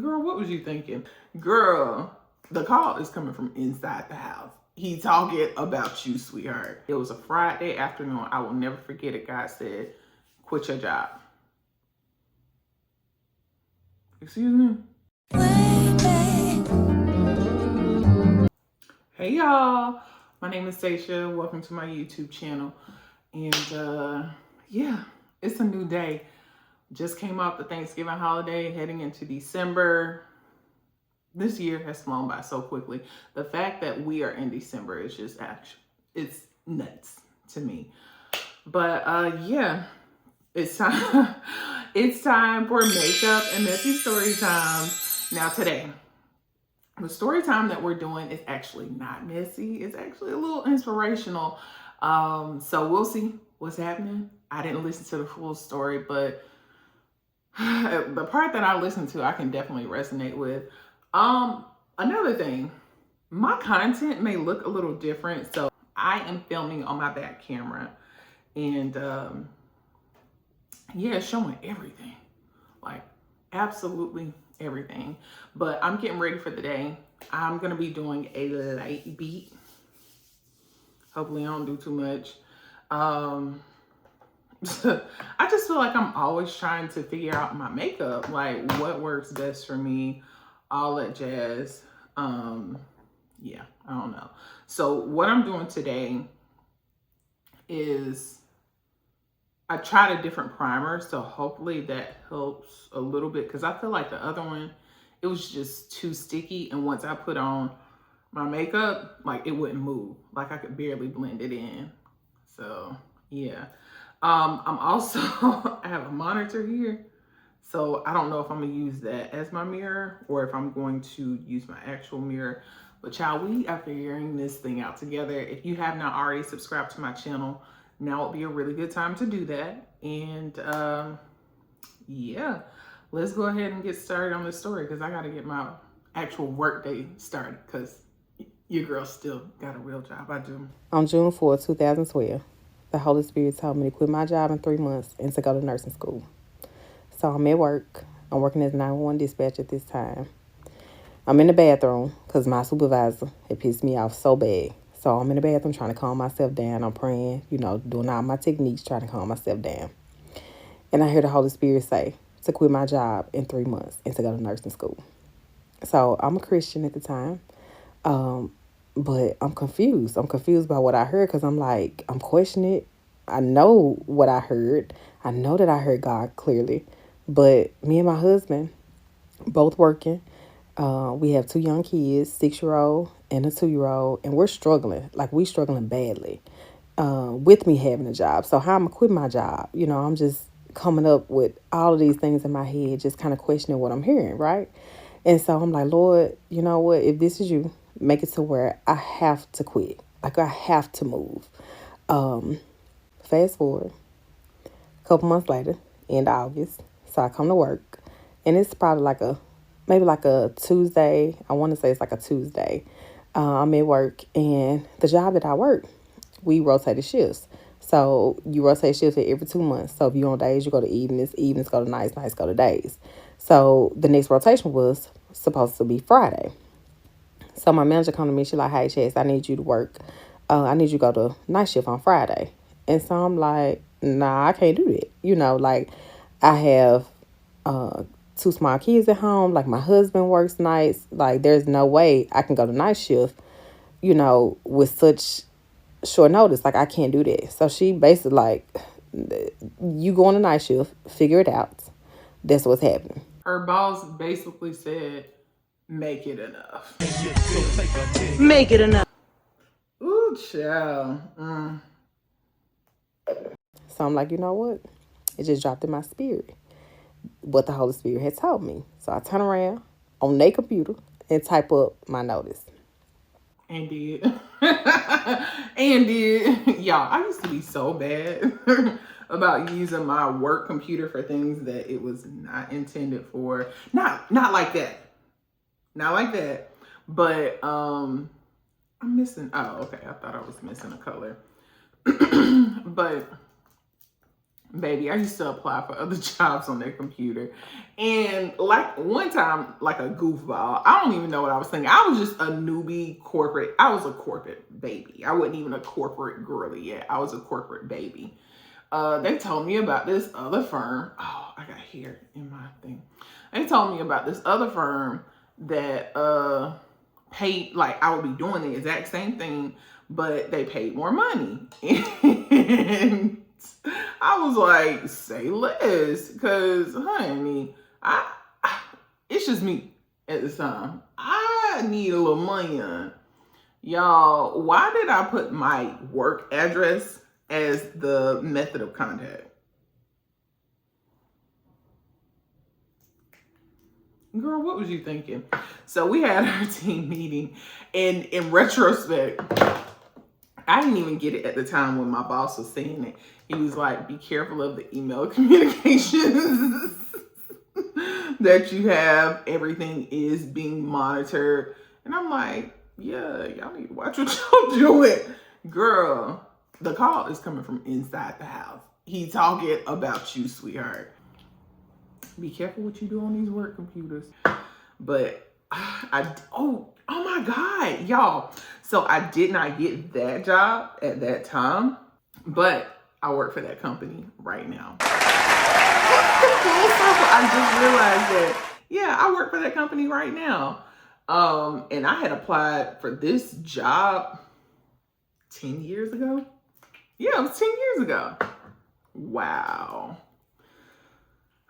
Girl, what was you thinking? Girl, the call is coming from inside the house. He talking about you, sweetheart. It was a Friday afternoon. I will never forget it. God said, quit your job. Excuse me? Hey, y'all. My name is Stacia. Welcome to my YouTube channel. And yeah, it's a new day. Just came off the Thanksgiving holiday, heading into December. This year has flown by so quickly. The fact that we are in December is just it's nuts to me. But yeah, it's time. It's time for makeup and messy story time. Now today, the story time that we're doing is actually not messy. It's actually a little inspirational. So we'll see what's happening. I didn't listen to the full story, but the part that I listened to, I can definitely resonate with. Another thing, my content may look a little different. So I am filming on my back camera and yeah, showing everything, like absolutely everything. But I'm getting ready for the day. I'm going to be doing a light beat. Hopefully I don't do too much. I just feel like I'm always trying to figure out my makeup, like what works best for me, all that jazz. Yeah, I don't know. So what I'm doing today is I tried a different primer, so hopefully that helps a little bit, because I feel like the other one, it was just too sticky, and once I put on my makeup, like it wouldn't move, like I could barely blend it in. So yeah. I'm also, I have a monitor here. So I don't know if I'm gonna use that as my mirror or if I'm going to use my actual mirror. But child, we are figuring this thing out together. If you have not already subscribed to my channel, now would be a really good time to do that. And yeah, let's go ahead and get started on this story, because I gotta get my actual work day started, because your girl still got a real job. I do. On June 4th, 2012, the Holy Spirit told me to quit my job in 3 months and to go to nursing school. So I'm at work. I'm working as a 911 dispatch at this time. I'm in the bathroom because my supervisor had pissed me off so bad. So I'm in the bathroom trying to calm myself down. I'm praying, doing all my techniques, trying to calm myself down. And I hear the Holy Spirit say to quit my job in 3 months and to go to nursing school. So I'm a Christian at the time. But I'm confused. I'm confused by what I heard, because I'm questioning it. I know what I heard. I know that I heard God clearly. But me and my husband, both working, we have 2 young kids, 6-year-old and a 2-year-old, and we're struggling. Like, we struggling badly with me having a job. So how I'm going to quit my job? I'm just coming up with all of these things in my head, just kind of questioning what I'm hearing, right? And so I'm like, Lord, you know what? If this is you, make it to where I have to quit. Like, I have to move. Fast forward a couple months later, in August. So I come to work, and it's probably maybe like a Tuesday. I want to say it's like a Tuesday. I'm at work, and the job that I work, we rotated shifts. So you rotate shifts every 2 months. So if you're on days, you go to evenings. Evenings go to nights. Nights go to days. So the next rotation was supposed to be Friday. So my manager come to me. She's like, hey, Chase, I need you to work. I need you to go to night shift on Friday. And so I'm like, nah, I can't do that. Like, I have 2 small kids at home. Like, my husband works nights. Like, there's no way I can go to night shift, with such short notice. Like, I can't do that. So she basically like, you go on a night shift, figure it out. That's what's happening. Her boss basically said, make it enough. Make it enough. Ooh, child. So I'm like, you know what? It just dropped in my spirit what the Holy Spirit had told me. So I turn around on their computer and type up my notice. And did. And did. Y'all, I used to be so bad about using my work computer for things that it was not intended for. Not like that. Not like that. But I'm missing. Oh, okay. I thought I was missing a color. But baby, I used to apply for other jobs on their computer. And like one time, like a goofball, I don't even know what I was thinking. I was just a newbie corporate. I was a corporate baby. I wasn't even a corporate girly yet. I was a corporate baby. They told me about this other firm. Oh, I got hair in my thing. They told me about this other firm that paid, like I would be doing the exact same thing, but they paid more money. And I was like, say less, because honey, it's just me at this time. I need a little money on. Y'all, why did I put my work address as the method of contact? Girl, what was you thinking? So we had our team meeting, and in retrospect, I didn't even get it at the time when my boss was saying it. He was like, be careful of the email communications that you have. Everything is being monitored. And I'm like, yeah, y'all need to watch what y'all doing. Girl, the call is coming from inside the house. He talking about you, sweetheart. Be careful what you do on these work computers. But oh my God, y'all. So I did not get that job at that time, but I work for that company right now. I just realized that, yeah, I work for that company right now. And I had applied for this job 10 years ago. Yeah, it was 10 years ago. Wow.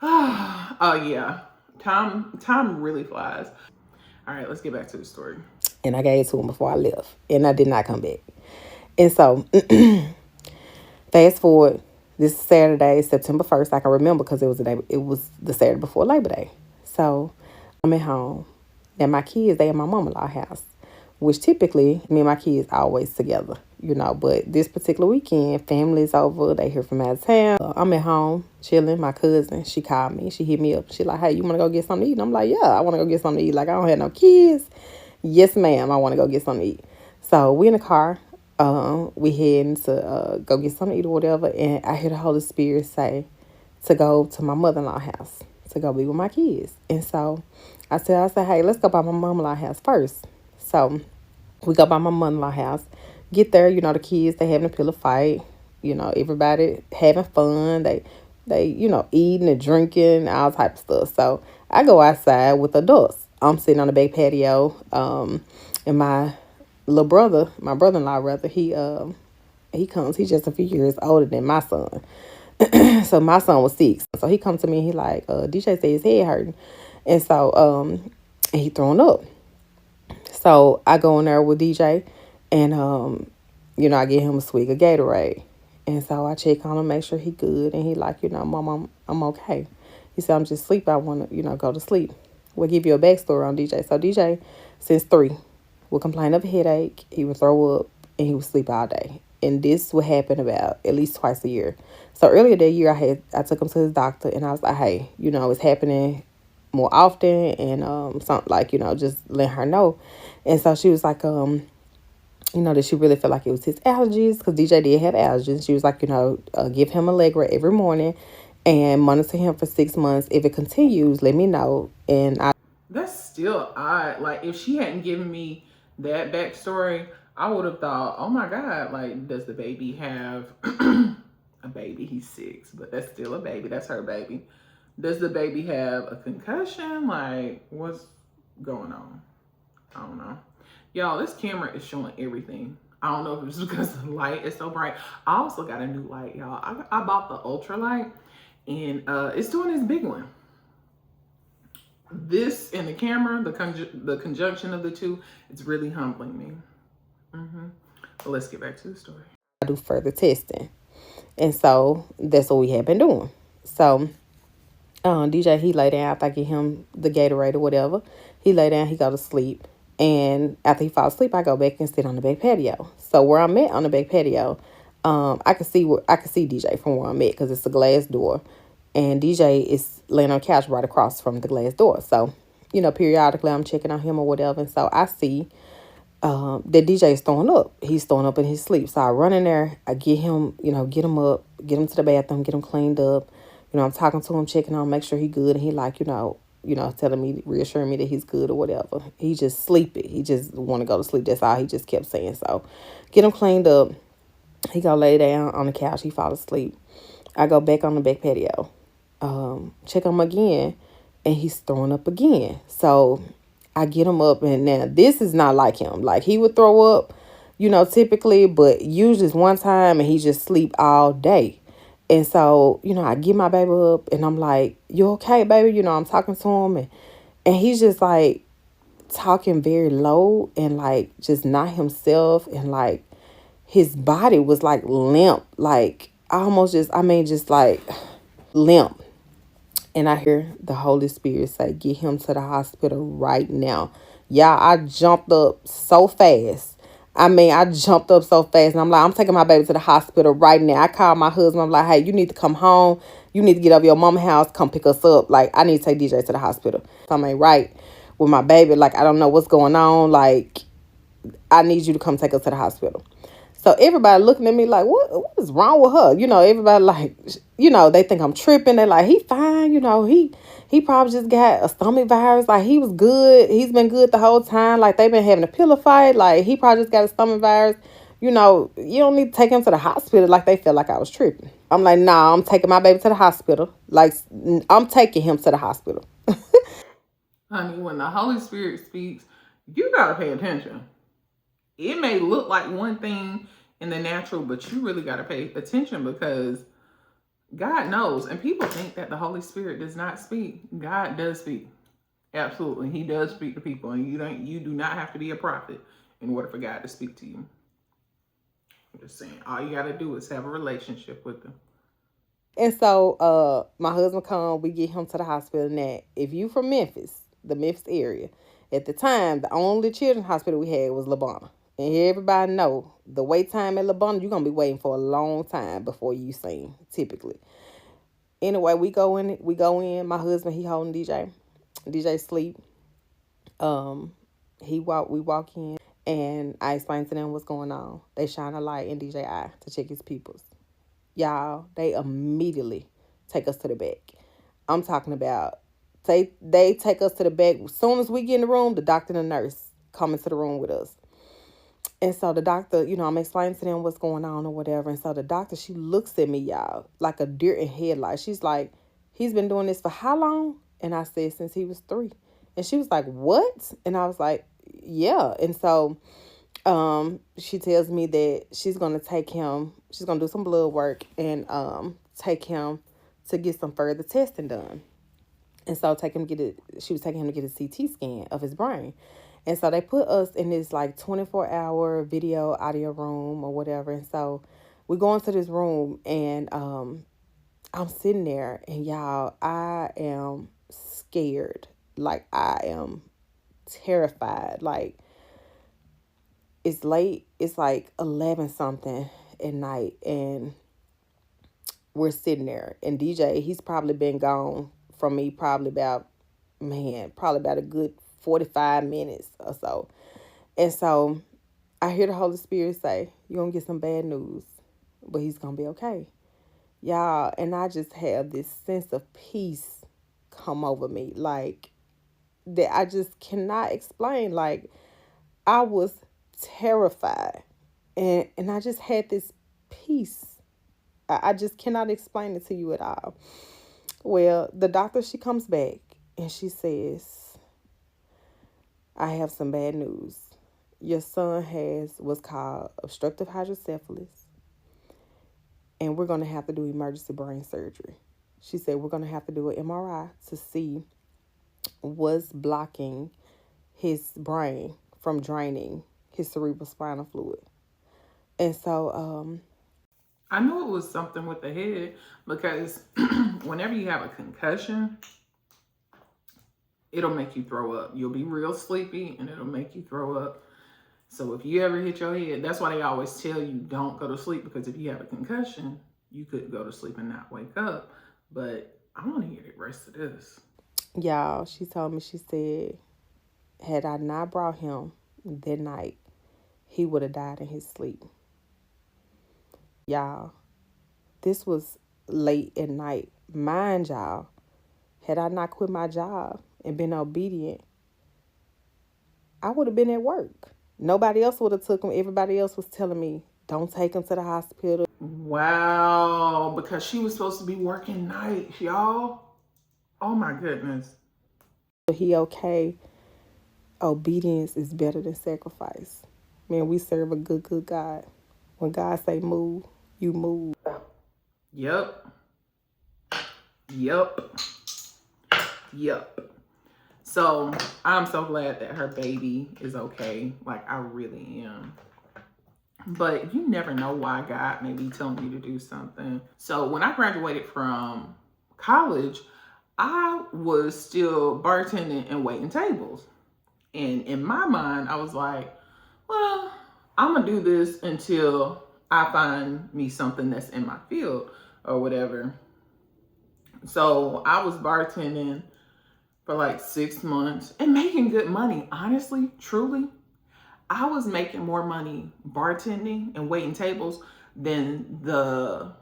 Oh yeah. Time really flies. All right, let's get back to the story. And I gave it to him before I left. And I did not come back. And so, fast forward, this is Saturday, September 1st. I can remember because it was the Saturday before Labor Day. So, I'm at home. And my kids, they at my mama-in-law house. Which typically, me and my kids always together, you know. But this particular weekend, family's over. They here from out of town. I'm at home, chilling. My cousin, she called me. She hit me up. She like, hey, you want to go get something to eat? And I'm like, yeah, I want to go get something to eat. Like, I don't have no kids. Yes, ma'am, I want to go get something to eat. So, we in the car. We heading to go get something to eat or whatever. And I hear the Holy Spirit say to go to my mother-in-law house to go be with my kids. And so, I said, hey, let's go by my mother-in-law house first. So, we go by my mother-in-law house, get there, you know, the kids, they having a pillow fight, you know, everybody having fun, they, you know, eating and drinking, all type of stuff. So I go outside with adults. I'm sitting on the back patio, and my little brother, my brother-in-law rather, he comes, he's just a few years older than my son. So my son was 6. So he comes to me and he like, DJ said his head hurting. And so, and he throwing up. So I go in there with DJ and, you know, I get him a swig of Gatorade. And so I check on him, make sure he good. And he like, you know, Mom, I'm okay. He said, I'm just asleep. I want to, you know, go to sleep. We'll give you a backstory on DJ. So DJ, since 3, would complain of a headache. He would throw up and he would sleep all day. And this would happen about at least twice a year. So earlier that year, I took him to his doctor and I was like, hey, you know, it's happening more often and something like, you know, just let her know. And so she was like, you know, that she really felt like it was his allergies because DJ did have allergies. She was like, you know, give him Allegra every morning and monitor him for 6 months. If it continues, let me know. And That's still odd. Like, if she hadn't given me that backstory, I would have thought, oh my God, like, does the baby have a baby? He's 6, but that's still a baby. That's her baby. Does the baby have a concussion? Like, what's going on? I don't know. Y'all, this camera is showing everything. I don't know if it's because the light is so bright. I also got a new light, y'all. I bought the ultra light, and it's doing this big one. This and the camera, the conjunction of the two, it's really humbling me. But let's get back to the story. I do further testing. And so that's what we have been doing. So DJ, he lay down after I get him the Gatorade or whatever. He lay down, he go to sleep. And after he falls asleep, I go back and sit on the back patio. So where I'm at on the back patio, I can see DJ from where I'm at because it's a glass door. And DJ is laying on the couch right across from the glass door. So, you know, periodically I'm checking on him or whatever. And so I see that DJ is throwing up. He's throwing up in his sleep. So I run in there. I get him, get him up, get him to the bathroom, get him cleaned up. I'm talking to him, checking on, make sure he good. And he like, telling me, reassuring me that he's good or whatever. He just sleepy. He just want to go to sleep. That's all he just kept saying. So get him cleaned up. He go lay down on the couch. He fall asleep. I go back on the back patio. Check him again. And he's throwing up again. So I get him up, and now this is not like him. Like, he would throw up, typically, but usually it's one time and he just sleep all day. And so, I get my baby up and I'm like, you okay, baby? I'm talking to him, and he's just like talking very low and like just not himself, and like his body was like limp, like almost just like limp. And I hear the Holy Spirit say, get him to the hospital right now. Y'all, I jumped up so fast. I jumped up so fast. And I'm like, I'm taking my baby to the hospital right now. I called my husband. I'm like, hey, you need to come home. You need to get over your mama's house. Come pick us up. Like, I need to take DJ to the hospital. Something ain't right with my baby. Like, I don't know what's going on. Like, I need you to come take us to the hospital. So everybody looking at me like, what is wrong with her? Everybody like, they think I'm tripping. They like, he fine. He probably just got a stomach virus. Like, he was good. He's been good the whole time. Like, they've been having a pillow fight. Like, he probably just got a stomach virus. You don't need to take him to the hospital. Like, they felt like I was tripping. I'm like, nah, I'm taking my baby to the hospital. Like, I'm taking him to the hospital. Honey, when the Holy Spirit speaks, you gotta pay attention. It may look like one thing in the natural, but you really got to pay attention, because God knows. And people think that the Holy Spirit does not speak. God does speak. Absolutely. He does speak to people, and you do not have to be a prophet in order for God to speak to you. I'm just saying, all you got to do is have a relationship with him. And so my husband come, we get him to the hospital. Now, if you from Memphis, the Memphis area, at the time, the only children's hospital we had was Labana. And everybody know the wait time at Labana, you're going to be waiting for a long time before you seen, typically. Anyway, we go in. My husband, he holding DJ. DJ sleep. We walk in, and I explain to them what's going on. They shine a light in DJ eye to check his pupils. Y'all, they immediately take us to the back. I'm talking about they take us to the back. As soon as we get in the room, the doctor and the nurse come into the room with us. And so the doctor, I'm explaining to them what's going on or whatever. And so the doctor, she looks at me, y'all, like a deer in headlights. She's like, he's been doing this for how long? And I said, since he was 3. And she was like, what? And I was like, yeah. And so she tells me that she's going to take him, she's going to do some blood work and take him to get some further testing done. And so she was taking him to get a CT scan of his brain. And so they put us in this like 24-hour video audio room or whatever. And so we go into this room, and I'm sitting there, and y'all, I am scared. Like, I am terrified. Like, it's late. It's like 11 something at night, and we're sitting there. And DJ, he's probably been gone from me probably about a good 45 minutes or so. And so I hear the Holy Spirit say, you're going to get some bad news, but he's going to be okay. Y'all, and I just have this sense of peace come over me, like, that I just cannot explain. Like, I was terrified, and I just had this peace. I just cannot explain it to you at all. Well, the doctor, she comes back, and she says, I have some bad news. Your son has what's called obstructive hydrocephalus, and we're going to have to do emergency brain surgery. She said we're going to have to do an MRI to see what's blocking his brain from draining his cerebral spinal fluid. And so I knew it was something with the head, because whenever you have a concussion, it'll make you throw up. You'll be real sleepy, and it'll make you throw up. So if you ever hit your head, that's why they always tell you don't go to sleep, because if you have a concussion, you could go to sleep and not wake up. But I want to hear the rest of this. y'all, she told me, she said, had I not brought him that night, he would have died in his sleep. Y'all, this was late at night. Mind y'all, had I not quit my job and been obedient, I would have been at work. Nobody else would have took him. Everybody else was telling me, don't take him to the hospital. Wow, because she was supposed to be working nights, y'all. Oh my goodness. He okay. Obedience is better than sacrifice. Man, we serve a good God. When God say move, you move. Yep. Yep. Yep. So I'm so glad that her baby is okay. Like, I really am. But you never know why God may be telling you to do something. So when I graduated from college, I was still bartending and waiting tables. And in my mind, I was like, well, I'm going to do this until I find me something that's in my field or whatever. So I was bartending for like 6 months and making good money. Honestly, truly, I was making more money bartending and waiting tables than the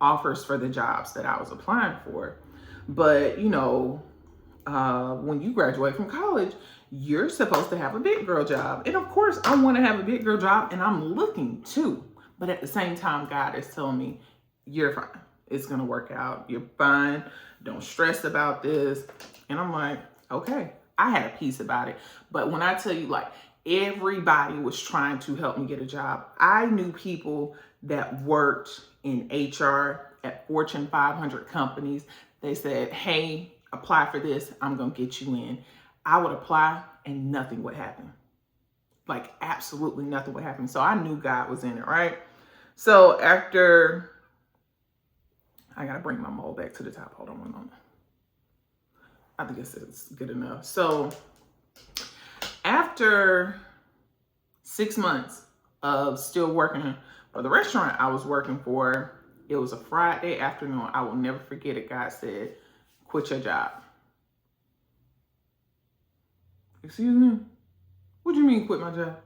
offers for the jobs that I was applying for. But, you know, when you graduate from college, you're supposed to have a big girl job. And of course, I want to have a big girl job and I'm looking too. But at the same time, God is telling me, you're fine. It's going to work out. You're fine. Don't stress about this. And I'm like, okay. I had a peace about it. But when I tell you, like, everybody was trying to help me get a job. I knew people that worked in HR at Fortune 500 companies. They said, hey, apply for this. I'm going to get you in. I would apply and nothing would happen. Like, absolutely nothing would happen. So I knew God was in it, right? So after, I got to bring my mold back to the top. Hold on one moment. I think it's good enough. So after 6 months of still working for the restaurant I was working for, it was a Friday afternoon. I will never forget it. God said, quit your job. Excuse me? What do you mean quit my job?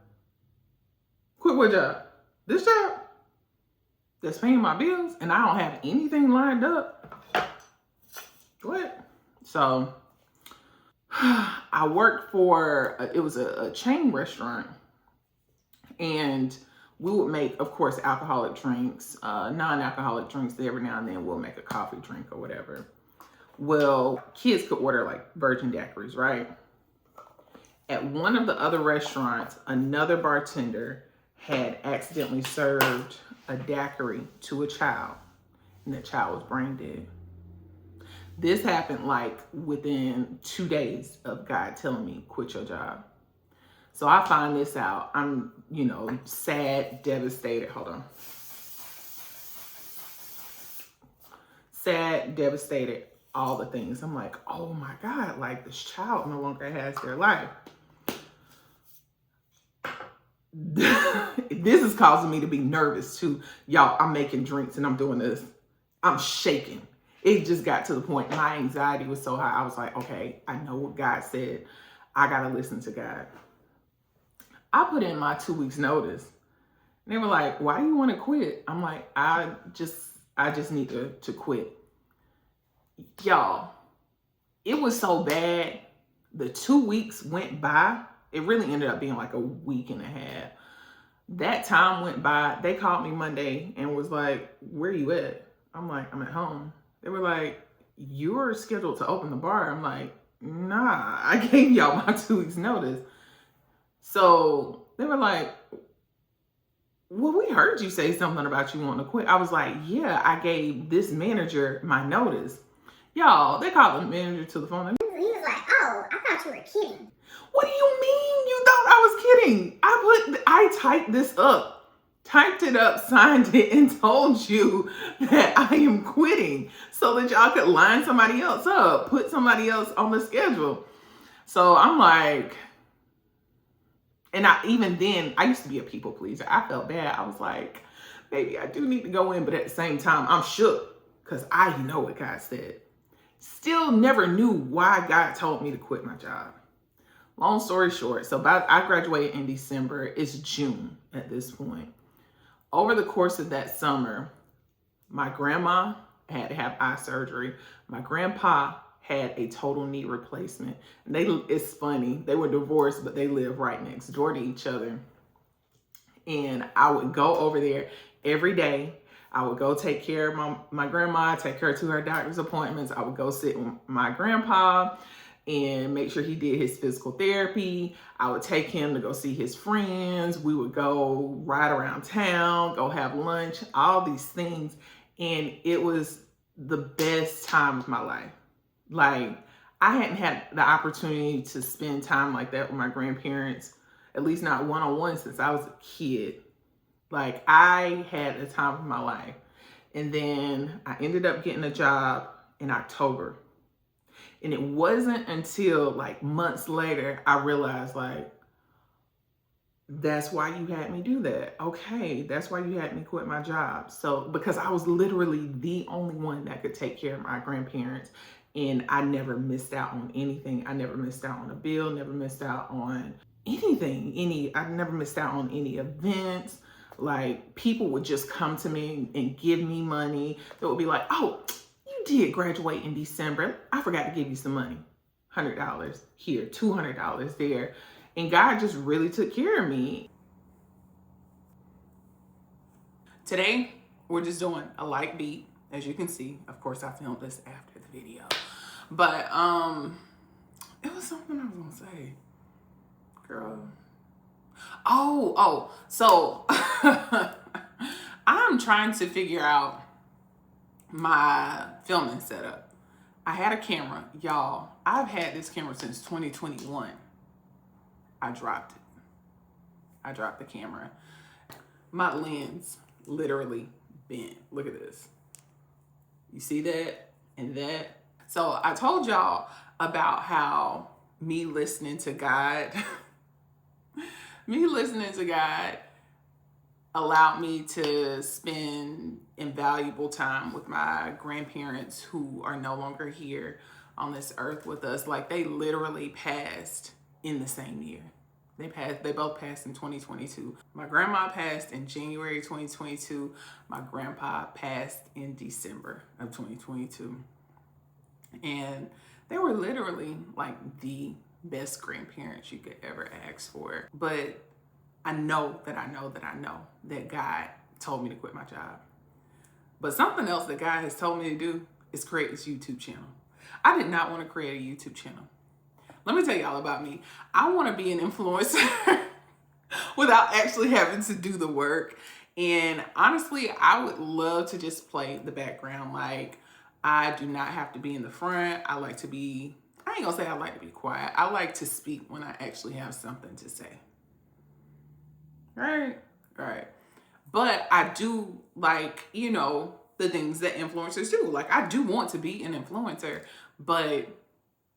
Quit what job? This job? That's paying my bills and I don't have anything lined up? What? So I worked for, it was a chain restaurant. And we would make, of course, alcoholic drinks, non-alcoholic drinks. Every now and then we'll make a coffee drink or whatever. Well, kids could order like virgin daiquiris, right? At one of the other restaurants, another bartender had accidentally served a daiquiri to a child, and the child was brain dead. This happened like within 2 days of God telling me, quit your job. So I find this out. I'm, sad, devastated. Hold on. Sad, devastated, all the things. I'm like, oh my God, like this child no longer has their life. This is causing me to be nervous too. Y'all, I'm making drinks and I'm doing this. I'm shaking. It just got to the point, my anxiety was so high. I was like, okay, I know what God said. I got to listen to God. I put in my 2 weeks notice. And they were like, why do you want to quit? I'm like, I just need to quit. Y'all, it was so bad. The 2 weeks went by. It really ended up being like a week and a half. That time went by. They called me Monday and was like, where you at? I'm like, I'm at home. They were like, you're scheduled to open the bar. I'm like, nah, I gave y'all my 2 weeks notice. So they were like, well, we heard you say something about you wanting to quit. I was like, yeah, I gave this manager my notice. Y'all, they called the manager to the phone. He was like, oh, I thought you were kidding. What do you mean you thought I was kidding? I typed this up, typed it up, signed it, and told you that I am quitting so that y'all could line somebody else up, put somebody else on the schedule. So I'm like, and even then, I used to be a people pleaser. I felt bad. I was like, baby, I do need to go in. But at the same time, I'm shook because I know what God said. Still never knew why God told me to quit my job. long story short, so I graduated in December. It's June at this point. Over the course of that summer, my grandma had to have eye surgery. My grandpa had a total knee replacement. And it's funny, they were divorced, but they live right next door to each other. And I would go over there every day. I would go take care of my grandma, take her to her doctor's appointments. I would go sit with my grandpa and make sure he did his physical therapy. I would take him to go see his friends. We would go ride around town, go have lunch, all these things. And it was the best time of my life. Like, I hadn't had the opportunity to spend time like that with my grandparents, at least not one-on-one, since I was a kid. Like, I had the time of my life. And then I ended up getting a job in October. And it wasn't until like months later I realized, like, that's why you had me do that. Okay, that's why you had me quit my job. So, because I was literally the only one that could take care of my grandparents, and I never missed out on anything. I never missed out on a bill, never missed out on anything. I never missed out on any events. Like, people would just come to me and give me money. They would be like, oh, you did graduate in December. I forgot to give you some money. $100 here, $200 there. And God just really took care of me. Today, we're just doing a light beat. As you can see, of course, I filmed this after the video. But it was something I was gonna say. Girl. So I'm trying to figure out my filming setup. I had a camera, y'all. I've had this camera since 2021. I dropped it. I dropped the camera. My lens literally bent. Look at this. You see that and that? So I told y'all about how me listening to God, allowed me to spend invaluable time with my grandparents who are no longer here on this earth with us. Like, they literally passed in the same year. They both passed in 2022. My grandma passed in January 2022. My grandpa passed in December of 2022. And they were literally like the best grandparents you could ever ask for. But I know that God told me to quit my job. But something else that God has told me to do is create this YouTube channel. I did not want to create a YouTube channel. Let me tell y'all about me. I want to be an influencer without actually having to do the work. And honestly, I would love to just play the background. Like, I do not have to be in the front. I ain't gonna say I like to be quiet. I like to speak when I actually have something to say. Right. But I do like, the things that influencers do. Like, I do want to be an influencer, but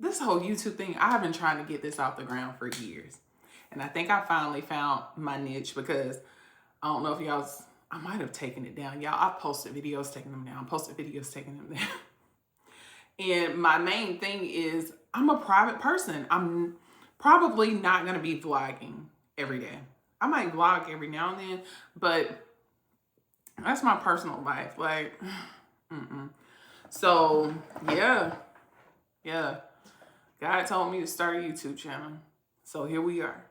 this whole YouTube thing, I've been trying to get this off the ground for years. And I think I finally found my niche, because I don't know if I might have taken it down. Y'all, I posted videos taking them down, And my main thing is, I'm a private person. I'm probably not going to be vlogging every day. I might vlog every now and then, but that's my personal life. Like, So, yeah. God told me to start a YouTube channel. So here we are.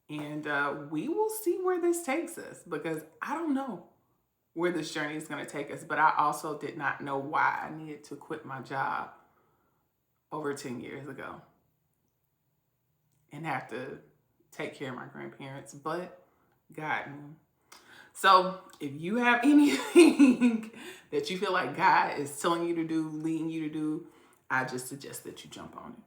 And we will see where this takes us, because I don't know where this journey is going to take us. But I also did not know why I needed to quit my job over 10 years ago and have to take care of my grandparents. But God knew. So if you have anything that you feel like God is telling you to do, leading you to do, I just suggest that you jump on it.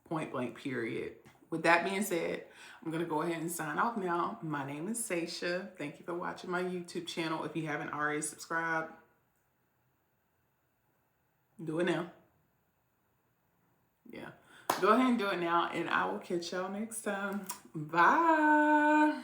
Point blank, period. With that being said, I'm going to go ahead and sign off now. My name is Saysh. Thank you for watching my YouTube channel. If you haven't already subscribed, do it now. Yeah. Go ahead and do it now, and I will catch y'all next time. Bye.